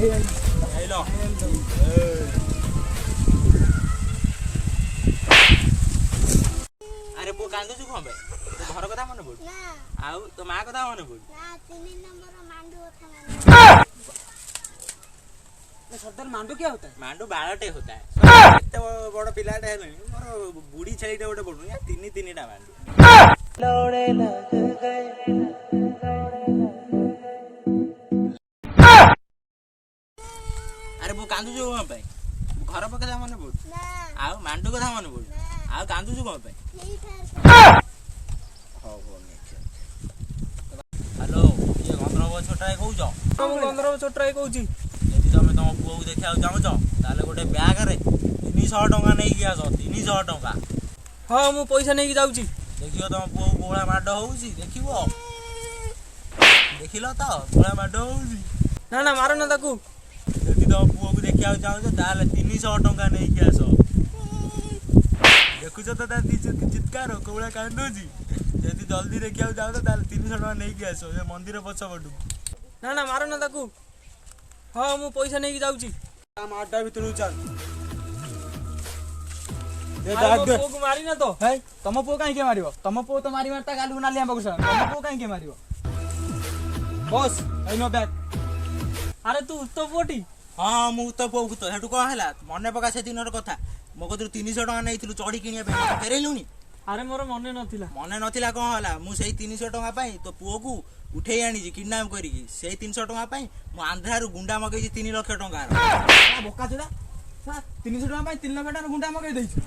अरे पो कांदुछु कौन बे तो घर कथा मन पड़ आउ तो मां कथा मन पड़ सरदार मांडू क्या होता है? मांडू बाळटे होता है एते बड़ पिलाटे है मोर बुढ़ी छेलीटे गोटे पडु या तीन मांडू लौड़े लग गए अरे वो कांदुछु कौन पे घर पर कथा मन पड़ आउ मांडू कथा मन पड़ आउ कांदुछु कौन पे हेलो ये गंधर्व छोटाई कहूछ गंधर्व छोटाई कहूची यदि तुम तुम पुआ को देखा चाहूच ताले गोटे ब्याग रे 300 टंका नहीं आस 300 टंका हाँ मु पैसा नहीं जाऊची देखियो तुम पुआ को गोला माड होउची देखिबो देखिलो तो गोला माड होउची ना ना मारो ना ताकू यदि तुम पुआ को देखा चाहूच ताले 300 टंका नहीं आस देखुछ तो ता चित्कार कोला कांदोजी यदि जल्दी देखा चाहूच ताले 300 टंका नहीं आस ये मंदिर पछ पडू ना ना मारो ना ताकू हाँ मु पैसा नहीं जाऊची हम अड्डा भीतर चल को मारी ना तो है तम पो काहे के मारियो तम पो तो मारी मारता गालू ना लिया बगुसा तम पो काहे के Mario boss I know back अरे तू तो पोटी हाँ मु तो पुआ तो हेटु कौन है मन पका से दिन कथा मो कतु 300 टका नहीं चढ़ी किनिया फेरैलुनी अरे मोर मन नथिला कौन है मु 300 टका तो पुआ को उठे आनी किडनाप करी 300 टका मु आंध्रारू गुंडा मगेई 3 लाख टका बोका चुदा 300 टका 3 लाख टका गुंडा मगेई देछि